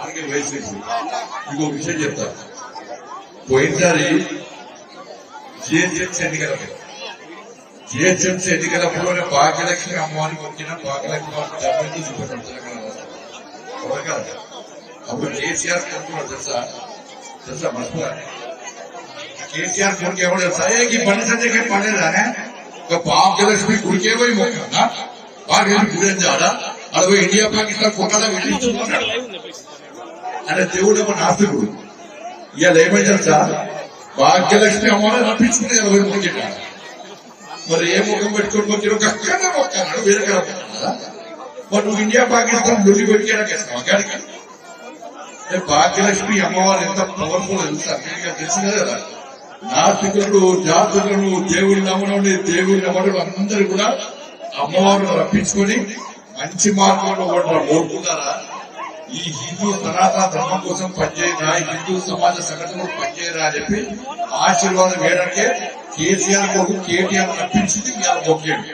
అందుకే వయసు ఇంకో విషయం చెప్తా. పోయినసారి జిహెచ్ఎంసీ ఎన్నికలప్పుడునే భాగ్యలక్ష్మి అమ్మవారికి వచ్చిన భాగ్యలక్ష్మి జగన్ చూపెట్టాడు తెలంగాణ రాష్ట్రం. అప్పుడు కేసీఆర్ కొనుక్కున్నాడు తెలుసా మర్చిపోయా. కేసీఆర్ కొడుకు ఎవరు తెలుసా? ఈ బండి సంజయ్ పడలేదానే భాగ్యలక్ష్మి గుడికే పోయి మొక్కన్నా భాగ్యలక్ష్మి గుడి అని ఆడ పోయి ఇండియా పాకిస్తాన్ కొన్నాడా వెళ్ళించుకున్నాడు అంటే దేవుడు ఒక నాస్తికుడు. ఇవాళ ఏమైంది తెలుసా? భాగ్యలక్ష్మి అమ్మవారిని రప్పించుకుని పోయి మొక్కిట. మరి ఏ ముఖం పెట్టుకుని మొక్కిన అక్కడనే మొక్కన్నాడు, వేరే కదా మొక్కన్నాడా? మరి నువ్వు ఇండియా పాకిస్తాన్ ఢిల్లీ పెట్టావు అక్కడికి. భాగ్యలక్ష్మి అమ్మవారు ఎంత పవర్ఫుల్ తెలుసా? తెలిసిందే కదా. నాస్తికులు జాతకులు దేవుడి నమ్మడం దేవుడి నమ్మడం అందరూ కూడా అమ్మవారిని రప్పించుకొని మంచి మార్గంలో ఓడుకున్నారా? ఈ హిందూ సనాతన ధర్మం కోసం పనిచేయరా, హిందూ సమాజ సంఘటనలు పనిచేయరా అని చెప్పి ఆశీర్వాదం వేయడానికే కేసీఆర్ కొడుకు కేటీఆర్ రప్పించింది ఇవాళ మొక్కాడు.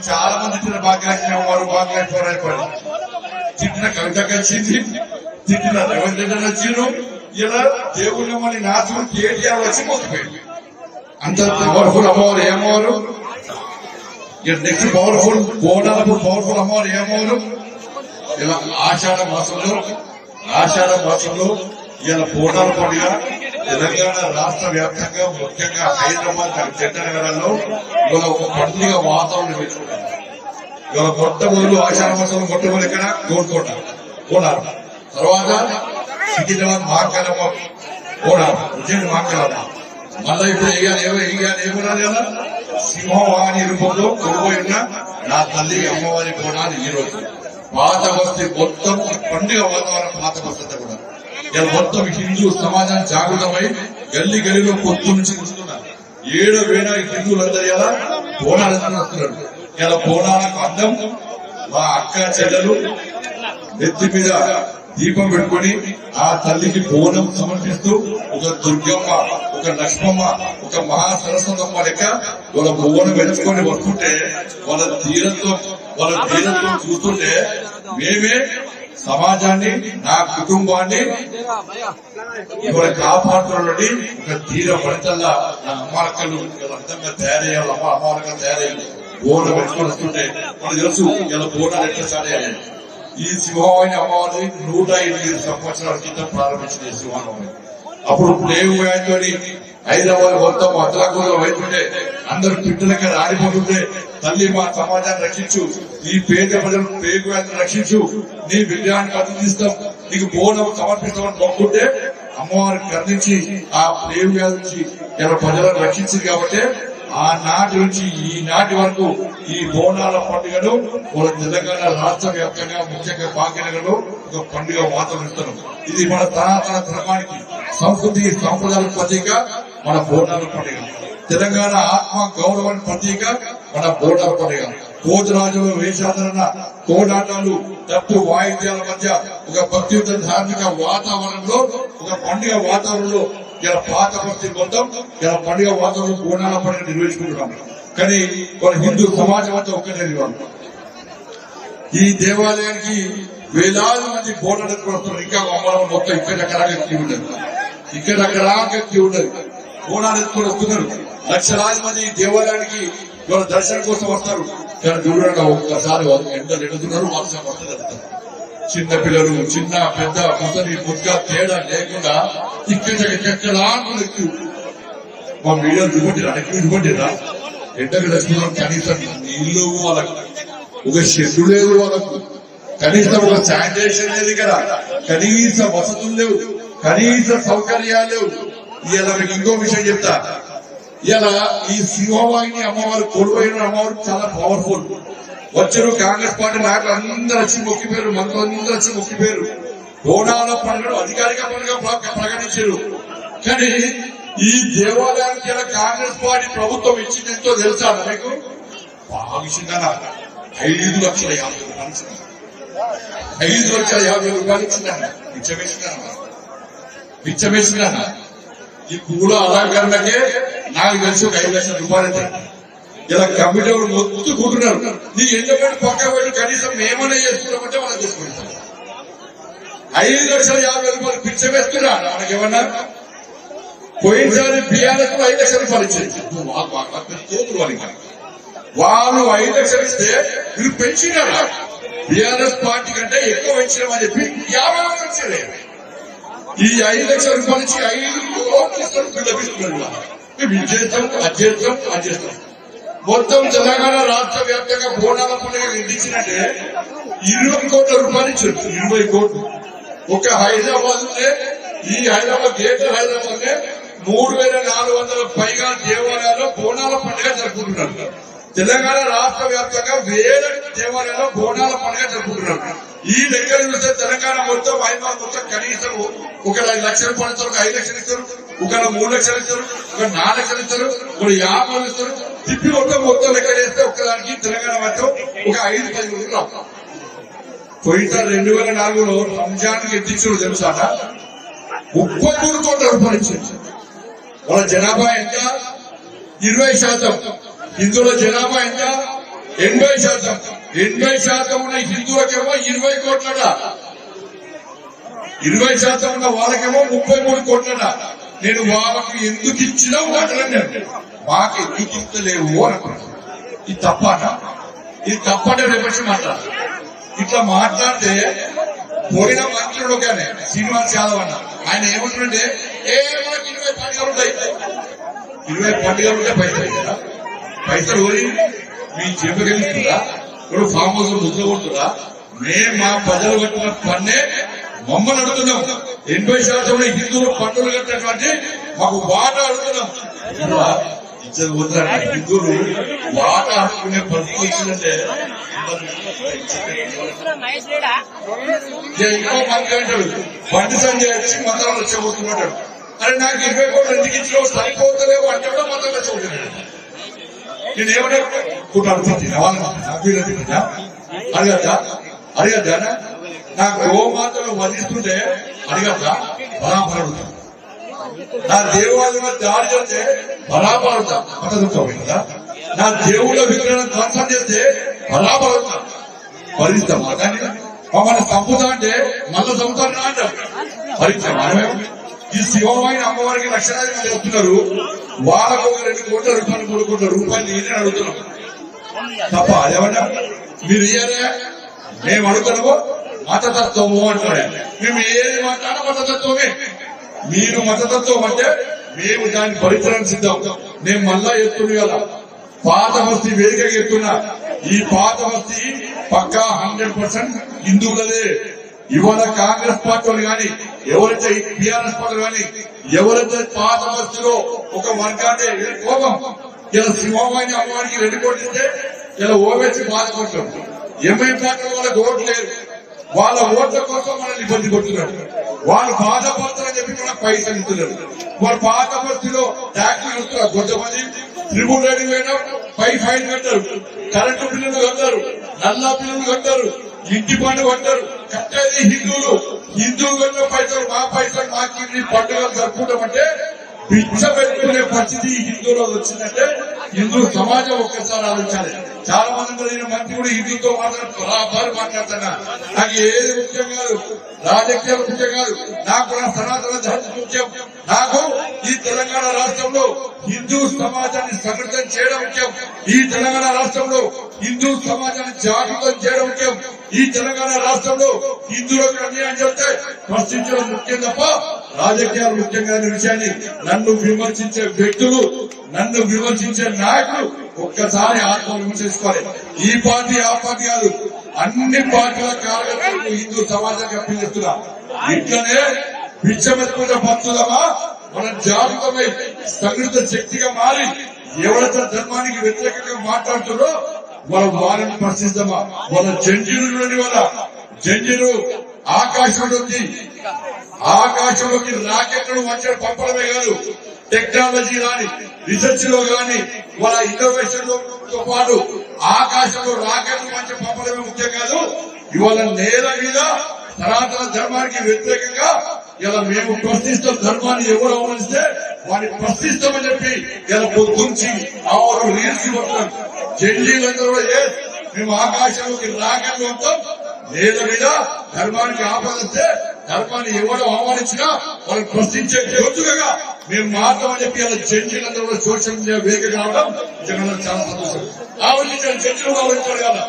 చాలా మంది తిన్న భాగ్యలక్ష్మి అమ్మవారు భాగ్యలక్ష్మి అయిపోయారు. తిట్టిన కవిత కలిసింది, తిట్టిన రేవంత్ రెడ్డి వచ్చిండ్రు. ఇలా దేవుళ్ళ మళ్ళీ నాశనం కేటీఆర్ వచ్చి మొక్కిపోయింది. అంత పవర్ఫుల్ అమ్మవారు ఏమవారు. నెక్స్ట్ పవర్ఫుల్ బోనాలప్పుడు పవర్ఫుల్ అమ్మవారు ఏమవారు. ఇలా ఆషాఢ మాసంలో ఇలా బోనాల పండుగ తెలంగాణ రాష్ట్ర వ్యాప్తంగా ముఖ్యంగా హైదరాబాద్ జంట నగరాల్లో ఇవాళ ఒక పండుగ వాతావరణం పెంచుకుంటారు. ఇవాళ మొట్టమొదలు ఆషాఢ మాసంలో మొట్టమొదలు ఇక్కడ గోల్కొండ బోనాలు, తర్వాత సికింద్రాబాద్ మహాకాలమ్మ బోనాలు, ఉజ్జయిని మహాకాలమ్మ, మళ్ళా ఇప్పుడు ఏమన్నారు కదా సింహవాణి రూపంలో కొడుపోయి ఉన్న నా తల్లి అమ్మవారి బోనాలు ఈ రోజు పాత వస్తే మొత్తం పండుగ వాతావరణం పాత వస్తే కూడా ఇలా మొత్తం హిందూ సమాజం జాగృతమై గల్లీ గల్లీలో పొత్తు నుంచి వస్తున్నారు. 7,000 హిందువులందరూ ఇలా బోనాలందరూ వస్తున్నారు. ఇలా బోనాలకు అందం మా అక్క చెల్లెలు నెత్తి మీద దీపం పెట్టుకుని ఆ తల్లికి బోనం సమర్పిస్తూ ఒక దుర్గమ్మ, ఒక లక్ష్మమ్మ, ఒక మహాసరస్వతమ్మ లెక్క వాళ్ళ బోనం పెంచుకొని వస్తుంటే వాళ్ళ ధీరంతో చూస్తుంటే మేమే సమాజాన్ని నా కుటుంబాన్ని ఇవాళ కాపాడుతున్నటువంటి ఒక ధీర ఫలితంగా నా అమ్మాలక్కలు అర్థంగా తయారయ్యాలి. అమ్మాలక్కలు తయారయ్యాలి. బోనం పెంచుకొని వస్తుంటే మనకు తెలుసు ఇలా బోనాలు ఎట్లా స్టార్ట్ అయ్యాయి. ఈ సింహవాహిని అమ్మవారి 108 సంవత్సరాల క్రితం ప్రారంభించింది సింహవాహిని. అప్పుడు ప్లేగు వ్యాధితో హైదరాబాద్ మొత్తం అతలాకులో అవుతుంటే అందరూ పిట్టలకి ఆడిపోతుంటే తల్లి మా సమాజాన్ని రక్షించు, ఈ పేద ప్రజలు ప్లేగు వ్యాధిని రక్షించు, నీ విగ్రహాన్ని ప్రతిష్ఠిస్తాం, నీకు బోనం సమర్పిస్తామని మొక్కుంటే అమ్మవారి కర్ణించి ఆ ప్లేగు వ్యాధి నుంచి ఇలా ప్రజలను రక్షించింది. కాబట్టి ఆనాటి నుంచి ఈనాటి వరకు ఈ బోనాల పండుగను మన తెలంగాణ రాష్ట్ర వ్యాప్తంగా ముఖ్యంగా భాగ్యనగర్లో ఒక పండుగ వాతావరణం. ఇది మన సనాతన ధర్మానికి సంస్కృతి సాంప్రదాయాల ప్రతీక మన బోనాల పండుగ. తెలంగాణ ఆత్మ గౌరవానికి ప్రతీక మన బోనాల పండుగ. కోజరాజుల వేషాధరణ, కోడాటాలు, డప్పు వాయిద్యాల మధ్య ఒక భక్తియుత ధార్మిక వాతావరణంలో ఒక పండుగ వాతావరణంలో ఇలా పాత భక్తి మొత్తం ఇలా పండుగ వాతావరణం బోనాల పండుగ నిర్వహించుకుంటున్నాం. కానీ మన హిందూ సమాజం అంతా ఒక్కటే ఈ దేవాలయానికి వేలాది మంది బోనాలు వస్తున్నారు. ఇంకా అమ్మవారు మొత్తం ఇక్కడ క్యూ ఉండదు, క్యూ ఉండదు. బోనాలు ఎత్తుకొని వస్తున్నారు. లక్షలాది మంది ఈ దేవాలయానికి ఇవాళ దర్శనం కోసం వస్తారు. కానీ దూరంగా ఒక్కసారి ఎండలు ఎడుతున్నారు, వర్షం వస్తుంది. చిన్న పిల్లలు, చిన్న పెద్ద ముసలి ముద్ద తేడా లేకుండా ఇక్కడ మా మీడియా దుబ్బట్టిరా ఎండకు దర్శనం. కనీసం నీళ్లు వాళ్ళకు, ఒక షెడ్డు లేదు వాళ్ళకు, కనీసం ఒక శానిటేషన్ లేదు కదా, కనీస వసతులు లేవు, కనీస సౌకర్యాలు లేవు. ఇలా మీకు ఇంకో విషయం చెప్తా. ఇలా ఈ సింహవాహిని అమ్మవారు కొలువైన అమ్మవారు చాలా పవర్ఫుల్. వచ్చారు కాంగ్రెస్ పార్టీ నాయకులు అందరూ వచ్చి మొక్కిపోయారు, మంత్రులందరూ వచ్చి మొక్కిపోయారు. బోనాల పండుగను అధికారిక పండుగ ప్రకటించారు. కానీ ఈ దేవాలయానికి కాంగ్రెస్ పార్టీ ప్రభుత్వం ఇచ్చిందో తెలుసా మీకు? బాగా ఇచ్చిందనా 5,50,000 5,50,000 ఇచ్చిందన్న. పిచ్చమేసిందన్న. ఈ పూల అలంకరణకే నాకు తెలిసి ఒక 5,00,000 రూపాయలు అయితే ఇలా కమిటీ మొత్తుకుంటున్నారు. నీ ఎంజాయ్మెంట్ పక్క పెట్టి కనీసం ఏమైనా చేసుకున్నామంటే మనం చేసుకుంటాం. 5,50,000 పిచ్చవేస్తున్నా మనకేమన్నా పోయినసారి బీఆర్ఎస్ 5,00,000 రూపాయలు ఇచ్చేది వాళ్ళు 5,00,000 ఇస్తే మీరు పెంచినారా బీఆర్ఎస్ పార్టీ కంటే ఎక్కువ పెంచినామని చెప్పి 50,000 పెంచలే ఈ 5,00,000 రూపాయలు ఇచ్చి 5 కోట్లు ఇస్తారు పిల్లపిస్తున్నారు మేము ఇది చేస్తాం అది చేస్తాం మొత్తం తెలంగాణ రాష్ట్ర వ్యాప్తంగా బోనాల పండుగ ఇచ్చినట్టే 20 కోట్ల రూపాయలు ఇచ్చారు 20 కోట్లు ఒక హైదరాబాద్ ఈ హైదరాబాద్ గ్రేటర్ హైదరాబాద్ 3,400 పైగా దేవాలయాల్లో బోనాల పండుగ జరుపుకుంటున్నారు తెలంగాణ రాష్ట్ర వ్యాప్తంగా వేల దేవాలయాల్లో బోనాల పండుగ జరుపుకుంటున్నారు ఈ లెక్కలు చూస్తే తెలంగాణ మొత్తం హైదరాబాద్ మొత్తం కనీసం ఒక 1,00,000 రూపాయలు ఇస్తారు ఒక 5,00,000 ఇస్తారు ఒక 3,00,000 ఇస్తారు ఒక 4,00,000 ఇస్తారు ఒక 50,000 ఇస్తారు తిప్పి మొత్తం లెక్క చేస్తే ఒక్కదానికి తెలంగాణ మొత్తం ఒక 5-10 రావు పోయినసారి 2004లో రంజాన్ కి ఎత్తించారు తెలుసా 33 కోట్ల రూపాయలు ఇచ్చింది వాళ్ళ జనాభా ఎంత 20%. హిందువుల జనాభా ఎంత 80%. 80% ఉన్న హిందువులకేమో 20 కోట్లట 20% ఉన్న వాళ్ళకేమో 33 కోట్లట నేను వాళ్ళకి ఎందుకు ఇచ్చినా మాట్లాడాను మాకు ఎందుకు ఇస్తలేవు అనుకున్నాను ఇది తప్పట రేపటి మాట్లాడాలి ఇట్లా మాట్లాడితే పోయిన మంత్రులు కానీ శ్రీనివాస్ యాదవ్ అన్న ఆయన ఏమంటుంటే మనకి 20 పండుగలు ఉంటాయి 20 పండుగలు ఉంటే పైసలు పోయి మీ చెప్పగలుగుతుందా ఇప్పుడు ఫామ్ హౌస్ ముద్ర కొడుతుందా మేము మా ప్రజలు కట్టిన పన్నే మమ్మల్ని అడుగుతున్నాం 80% హిందువులు పన్నులు కట్టినటువంటి మాకు వాటా అడుగుతున్నాం ఇద్దరు పోతున్నా హిందువులు వాటా అడుగుకునే పరిస్థితి వచ్చిందంటే ఇంకో మంది అంటాడు బండి సంజయ్ వచ్చి మంత్రాలు వచ్చబోతున్నాడు అరే నాకు 20 కోట్లు ఎందుకు ఇచ్చినా సరిపోతలేవు అంటే కూడా మంత్రాలు వచ్చబోతున్నాడు నేనేమన్నా కుటుంబ అడిగద్దా నా గోమాతను వధిస్తుంటే అడిగద్దా బరాబరుతా నా దేవాలయంలో దాడి చేస్తే బరాబరుతా మద్దతు కదా నా దేవుళ్ళ విగ్రహం ధ్వంసం చేస్తే బరాబరుతా భరిస్తామా కానీ మమ్మల్ని చంపుతా అంటే మళ్ళీ చంపుతాను అంటారు భరిస్తాం మనమే ఈ శివమైన అమ్మవారికి లక్షలాది మంది వస్తున్నారు వాళ్ళకు ఒక 2 కోట్ల రూపాయలు 3 కోట్ల రూపాయలు నేనే అడుగుతున్నాం తప్ప అదేమన్నా మీరు ఇయ్యారే మేము అడుగుతున్నాము మతతత్వము అంటున్నాడే మేము ఏది మాట్లాడా మతతత్వమే మీరు మతతత్వం అంటే మేము దాన్ని భరించడానికి సిద్ధం నేను మళ్ళా ఎత్తున్నా కదా పాత బస్తీ వేదికగా ఎత్తున్నా ఈ పాత బస్తీ పక్కా 100% హిందువులదే ఇవాళ కాంగ్రెస్ పార్టీ వాళ్ళు కానీ ఎవరైతే బీఆర్ఎస్ పార్టీ కానీ ఎవరైతే పాత బస్తీలో ఒక వర్గాన్ని కోపం ఇలా సింహమైన అమ్మవారికి 2 కోట్లు ఇస్తే ఇలా ఓవేసి బాధపడతాం ఎంఐ పార్టీ వాళ్ళకి ఓట్లు లేదు వాళ్ళ ఓట్ల కోసం మనల్ని ఇబ్బంది పడుతున్నారు వాళ్ళు బాధపడతారని చెప్పి మనకు పైసలు ఇస్తున్నారు వాళ్ళ పాత బస్తీలో ట్యాక్సీలు వస్తున్నారు కొంతమంది త్రిబుల్ రైడింగ్ అయినా ఫైన్ కట్టారు కరెంటు బిల్లులు కట్టారు నల్లా బిల్లులు కట్టారు ఇంటి పన్ను కట్టారు కట్టేది హిందువులు కట్టిన పైసలు మాకి పండుగలు జరుపుకుంటామంటే పిచ్చ పెట్టుకునే పరిస్థితి హిందువులో వచ్చిందంటే హిందూ సమాజం ఒక్కసారి ఆలోచించాలి చాలా మంది మంత్రి కూడా హిందూతో మాట్లాడుతున్నా నాకు ఏది ముఖ్యం కాదు రాజకీయాలు ముఖ్యం కాదు నాకు నా సనాతన ధర్మం ముఖ్యం నాకు ఈ తెలంగాణ రాష్ట్రంలో హిందూ సమాజాన్ని సంఘటితం చేయడం ముఖ్యం ఈ తెలంగాణ రాష్ట్రంలో హిందూ సమాజాన్ని జాగృతం చేయడం ముఖ్యం ఈ తెలంగాణ రాష్ట్రంలో హిందువులకు అన్యాయం చేస్తే ప్రశ్నించడం ముఖ్యం తప్ప రాజకీయాలు ముఖ్యంగా విషయాన్ని నన్ను విమర్శించే వ్యక్తులు నన్ను విమర్శించే నాయకులు ఒక్కసారి ఆత్మవిమర్శించుకోవాలి ఈ పార్టీ ఆ పార్టీ కాదు అన్ని పార్టీల కార్యకర్తలకు హిందూ సమాజంగా పిలుస్తున్నా ఇట్లనే పిచ్చమెత్తుకున్న భక్తులమా మన జాగృతమై సంఘటిత శక్తిగా మారి ఎవరైతే ధర్మానికి వ్యతిరేకంగా మాట్లాడుతారో వారిని ప్రశ్నిస్తామా వాళ్ళ జంజీరులోని వల్ల జంజీరు ఆకాశంలోకి రాకెట్లు మంచిగా పంపడమే కాదు టెక్నాలజీ గాని రీసెర్చ్ లో గాని వాళ్ళ ఇన్నోవేషన్ తో పాటు ఆకాశంలో రాకెట్లు మంచిగా పంపడమే ముఖ్యం కాదు ఇవాళ నేల మీద సనాతన ధర్మానికి వ్యతిరేకంగా ఇలా మేము ప్రశ్నిస్తాం ధర్మాన్ని ఎవరు అవమానిస్తే వారిని ప్రశ్నిస్తామని చెప్పి ఇలా పొద్దుంచి రీల్స్ పడుతున్నాం జడ్జీలందరూ కూడా మేము ఆకాశంలోకి రాకెట్లు ఉంటాం నేల మీద ధర్మానికి ఆపదిస్తే ధర్మాన్ని ఎవరు అవమానించినా వాళ్ళని ప్రశ్నించే యోచుగా మేము మాట్లాడమని చెప్పి అలా జడ్జీలందరూ కూడా సోషల్ మీడియా వేగ కావడం జగన్ చాలా సంతోషం. ఆలోచించిన జడ్జీలు ఆలోచించాడు కదా,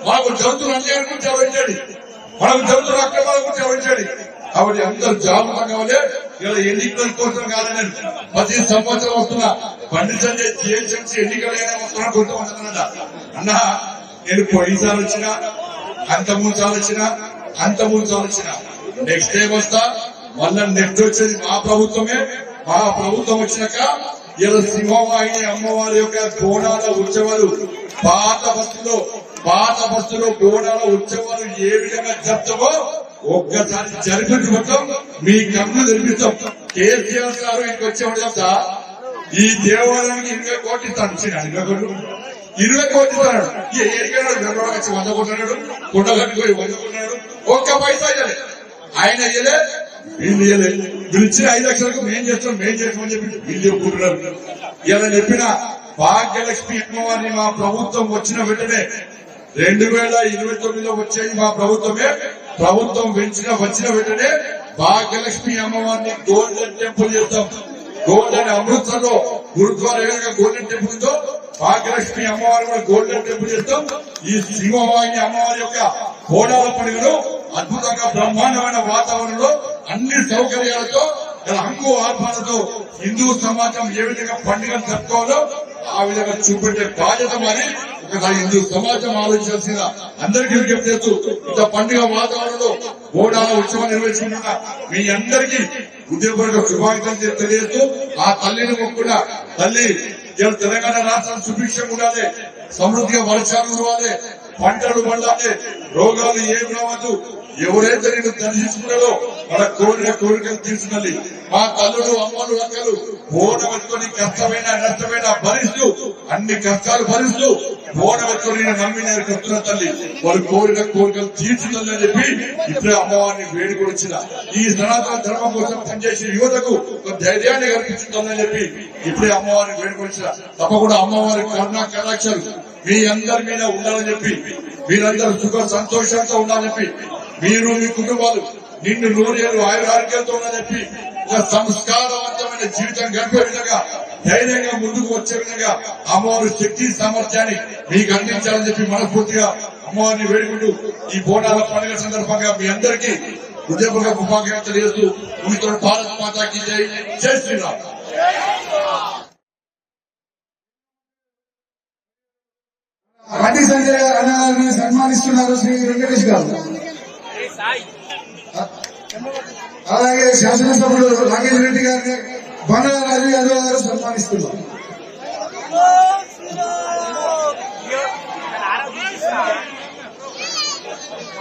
మాకు జరుగుతున్న అన్యాయం గురించి ఆలోచించండి, మనకు జరుగుతున్న అక్రమాల గురించి ఆలోచించండి. కాబట్టి అందరూ జాగ్రత్త కావాలి. ఇలా ఎన్నికల కోసం కాదని ప్రతి సంవత్సరం వస్తున్నా బండి సంజయ్ జిహెచ్ఎంసీ ఎన్నికలైనా వస్తున్నా కొంతమంది అన్నా నేను పోయినసారి వచ్చినా అంత 3 సార్లు వచ్చినా అంత 3 సార్లు వచ్చినా నెక్స్ట్ టైం వస్తా. మళ్ళా నెక్స్ట్ వచ్చేది మా ప్రభుత్వమే. మా ప్రభుత్వం వచ్చినాక ఇలా సింహవాహిని అమ్మవారి యొక్క బోనాల ఉత్సవాలు పాత బస్సులో బోనాల ఉత్సవాలు ఏ విధంగా జరుపుతామో ఒక్కసారి జరిపించబోతాం. మీ కన్ను తెరిపిస్తాం. కేసీఆర్ గారు ఇంటికి వచ్చేవాడు చెప్తా, ఈ దేవాలయానికి 20 కోట్లు ఇస్తాను. 20 కోట్లు ఇస్తాడు. ఎడికన్నాడు 100 కోట్లు, కుండ కట్టుకొని 100 కోట్లు, ఒక్క పైసా ఇవ్వలే. ఆయన ఇయ్యలే, వీళ్ళు ఇయ్యలే. వీళ్ళు ఇచ్చిన 5 లక్షలకు మేం చేస్తామని చెప్పి వీళ్ళు చెప్పుకుంటున్నారు. ఇలా చెప్పిన భాగ్యలక్ష్మి అమ్మవారిని మా ప్రభుత్వం వచ్చిన వెంటనే 2029లో వచ్చేది మా ప్రభుత్వమే. ప్రభుత్వం వచ్చిన వెంటనే భాగ్యలక్ష్మి అమ్మవారిని గోల్డెన్ టెంపుల్ చేస్తాం. గోల్డెన్ అమృత్సర్ లో గురుద్వారా ఏదైనా గోల్డెన్ టెంపుల్ ఉందో భాగ్యలక్ష్మి అమ్మవారి కూడా గోల్డెన్ టెంపుల్ చేస్తాం. ఈ సింహవాహిని అమ్మవారి యొక్క బోనాల పండుగను అద్భుతంగా బ్రహ్మాండమైన వాతావరణంలో అన్ని సౌకర్యాలతో హంగు ఆర్భాలతో హిందూ సమాజం ఏ విధంగా పండుగను జరుపుకోవాలో ఆ విధంగా చూపెట్టే బాధ్యత మరి ఒకసారి హిందూ సమాజం ఆలోచించాల్సిన అందరికీ విజ్ఞప్తి చేస్తూ ఇంత పండుగ వాతావరణంలో బోనాల ఉత్సవం నిర్వహించుకుంటున్న మీ అందరికీ ఉద్యోగపరంగా శుభాకాంక్షలు తెలియజేస్తూ ఆ తల్లిని మొక్కున్న తల్లి తెలంగాణ రాష్ట్రం సుభిక్షంగా ఉండాలి, సమృద్ధిగా వర్షాలు కురవాలి, పంటలు పండాలి, రోగాలు ఏమి రావద్దు. ఎవరైతే నేను దర్శించుకున్నాడో వాళ్ళ కోరికలు తీర్చున్నది. మా తల్లులు అమ్మలు అక్కలు బోన పెట్టుకుని కష్టమైన నష్టమైన భరిస్తూ అన్ని కష్టాలు భరిస్తూ బోన పెట్టుకుని నమ్మిన కస్తున్న తల్లి వాళ్ళు కోరికలు తీర్చుతుంది అని చెప్పి ఇప్పుడే అమ్మవారిని వేడుకొని వచ్చిన ఈ సనాతన ధర్మం కోసం పనిచేసే యువతకు ఒక ధైర్యాన్ని కల్పించుతుందని చెప్పి ఇప్పుడే అమ్మవారిని వేడుకొని వచ్చిన. తప్పకుండా అమ్మవారి కరుణా కటాక్షాలు మీ అందరి మీద ఉండాలని చెప్పి, మీరందరూ సుఖ సంతోషంతో ఉండాలని చెప్పి, మీరు మీ కుటుంబాలు నిన్ను 100 ఏళ్ళు ఆరోగ్యంతో ఉండాలని చెప్పి ఒక సంస్కారవంతమైన జీవితం గడిపే విధంగా ధైర్యంగా ముందుకు వచ్చే విధంగా అమ్మవారి శక్తి సామర్థ్యాన్ని మీకు అందించాలని చెప్పి మనస్ఫూర్తిగా అమ్మవారిని వేడుకుంటూ ఈ బోనాల పండుగ సందర్భంగా మీ అందరికీ హృదయపూర్వక శుభాకాంక్షలు చేస్తూ మీతో భారత్ మాతాకి జై, జై శ్రీరామ్. బండి సంజయ్ అన్నగారిని సన్మానిస్తున్నారు శ్రీ వెంకటేష్ గారు. అలాగే శాసనసభ్యులు రాకేష్ రెడ్డి గారిని బండారాజు యాదవ్ గారు సన్మానిస్తున్నారు.